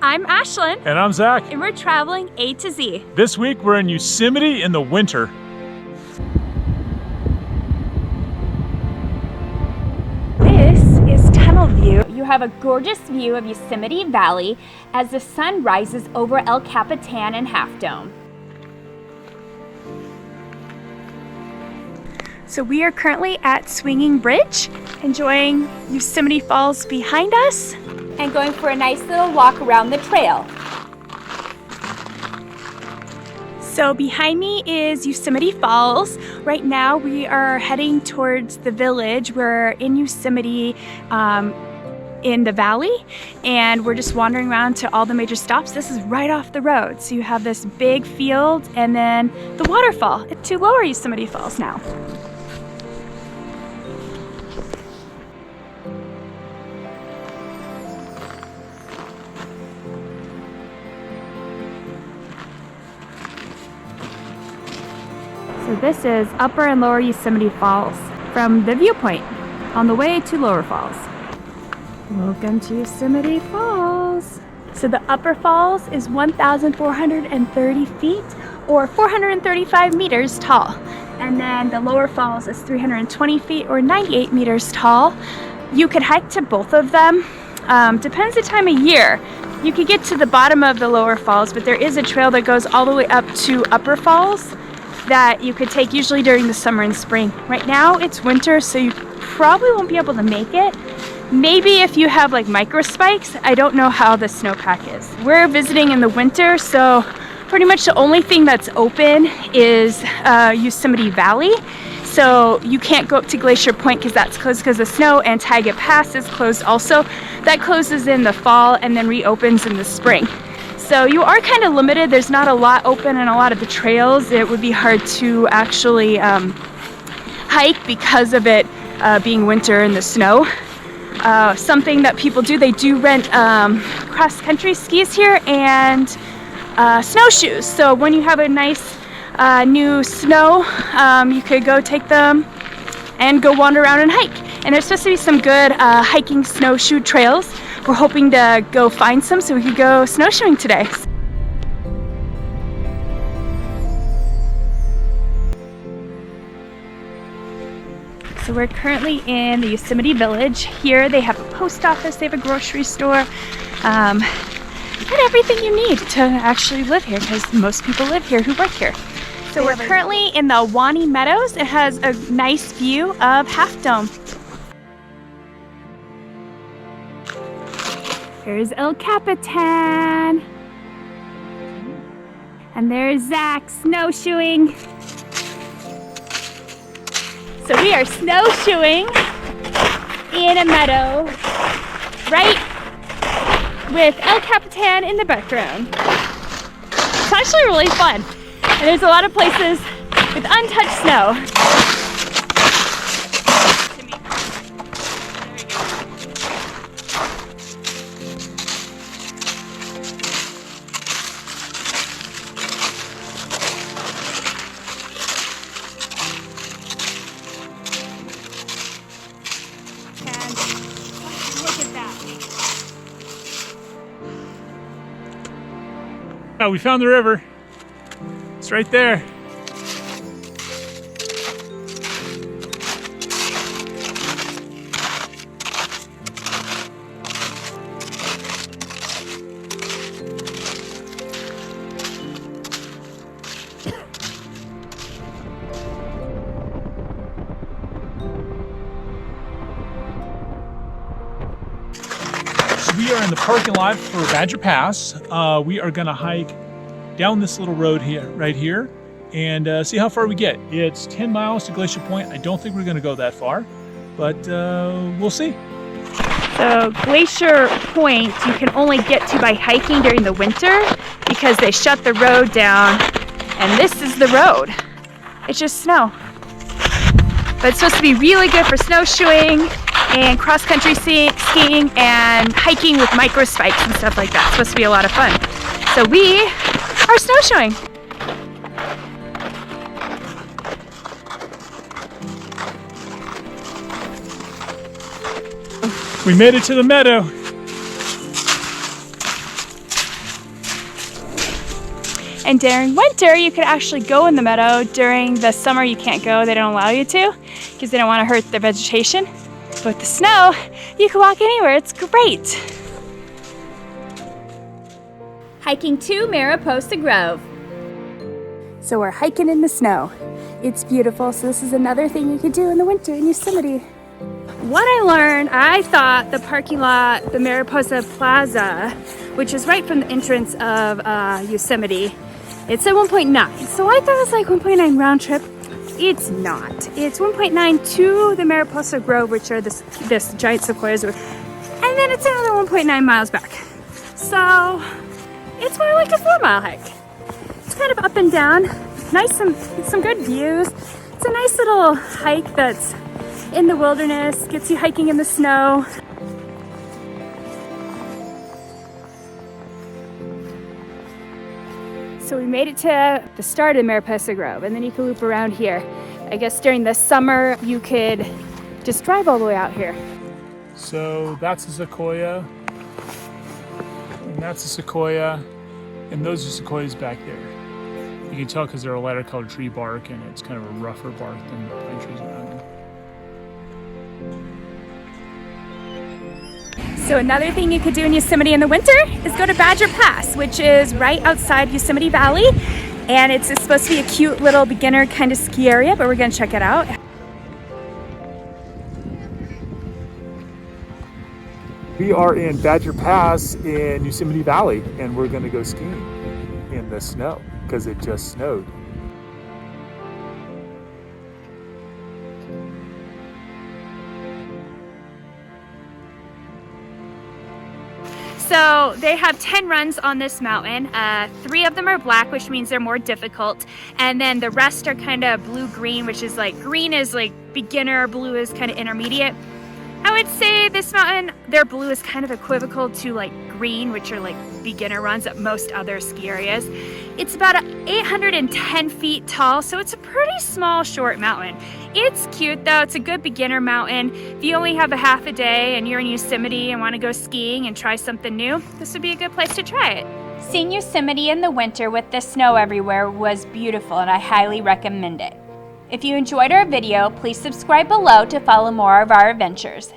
I'm Ashlyn. And I'm Zach. And we're traveling A to Z. This week we're in Yosemite in the winter. This is tunnel view. You have a gorgeous view of Yosemite Valley as the sun rises over El Capitan and Half Dome. So we are currently at Swinging Bridge, enjoying Yosemite Falls behind us and going for a nice little walk around the trail. So behind me is Yosemite Falls. Right now we are heading towards the village. We're in Yosemite in the valley, and we're just wandering around to all the major stops. This is right off the road. So you have this big field and then the waterfall to Lower Yosemite Falls now. So this is Upper and Lower Yosemite Falls from the viewpoint on the way to Lower Falls. Welcome to Yosemite Falls. So the Upper Falls is 1,430 feet or 435 meters tall. And then the Lower Falls is 320 feet or 98 meters tall. You could hike to both of them. Depends the time of year. You could get to the bottom of the Lower Falls, but there is a trail that goes all the way up to Upper Falls that you could take usually during the summer and spring. Right now it's winter, so you probably won't be able to make it. Maybe if you have like micro spikes. I don't know how the snowpack is. We're visiting in the winter, so pretty much the only thing that's open is Yosemite Valley. So you can't go up to Glacier Point because that's closed because of snow, and Taggett Pass is closed also. That closes in the fall and then reopens in the spring. So you are kind of limited. There's not a lot open in a lot of the trails. It would be hard to actually hike because of it being winter and the snow. Something that people do, they do rent cross-country skis here and snowshoes. So when you have a nice new snow, you could go take them and go wander around and hike. And there's supposed to be some good hiking snowshoe trails. We're hoping to go find some so we could go snowshoeing today. So we're currently in the Yosemite Village. Here they have a post office, they have a grocery store, and everything you need to actually live here, because most people live here who work here. So we're currently in the Ahwahnee Meadows. It has a nice view of Half Dome. Here's El Capitan. And there's Zach snowshoeing. So we are snowshoeing in a meadow, right with El Capitan in the background. It's actually really fun. And there's a lot of places with untouched snow. Oh, we found the river. It's right there. We are in the parking lot for Badger Pass. We are going to hike down this little road here, right here, and see how far we get. It's 10 miles to Glacier Point. I don't think we're going to go that far, but we'll see. So Glacier Point you can only get to by hiking during the winter because they shut the road down, and this is the road. It's just snow. But it's supposed to be really good for snowshoeing and cross-country skiing and hiking with micro spikes and stuff like that. It's supposed to be a lot of fun. So we are snowshoeing. We made it to the meadow. And during winter, you could actually go in the meadow. During the summer, you can't go. They don't allow you to because they don't want to hurt the vegetation. But with the snow, you can walk anywhere. It's great. Hiking to Mariposa Grove. So we're hiking in the snow. It's beautiful. So this is another thing you can do in the winter in Yosemite. What I learned, I thought the parking lot, the Mariposa Plaza, which is right from the entrance of Yosemite, it's at 1.9. So I thought it was like 1.9 round trip. It's not. It's 1.9 to the Mariposa Grove, which are this giant Sequoias, and then it's another 1.9 miles back. So it's more like a 4-mile hike. It's kind of up and down. Nice, some good views. It's a nice little hike that's in the wilderness, gets you hiking in the snow. So we made it to the start of Mariposa Grove, and then you can loop around here. I guess during the summer you could just drive all the way out here. So that's a sequoia, and that's a sequoia, and those are sequoias back there. You can tell because they're a lighter colored tree bark, and it's kind of a rougher bark than the pine trees around them. So another thing you could do in Yosemite in the winter is go to Badger Pass, which is right outside Yosemite Valley. And it's supposed to be a cute little beginner kind of ski area, but we're gonna check it out. We are in Badger Pass in Yosemite Valley, and we're gonna go skiing in the snow because it just snowed. So they have 10 runs on this mountain. 3 of them are black, which means they're more difficult. And then the rest are kind of blue-green, which is like, green is like beginner, blue is kind of intermediate. I would say this mountain, their blue is kind of equivocal to like green, which are like beginner runs at most other ski areas. It's about 810 feet tall, so it's a pretty small, short mountain. It's cute though, it's a good beginner mountain. If you only have a half a day and you're in Yosemite and want to go skiing and try something new, this would be a good place to try it. Seeing Yosemite in the winter with the snow everywhere was beautiful, and I highly recommend it. If you enjoyed our video, please subscribe below to follow more of our adventures.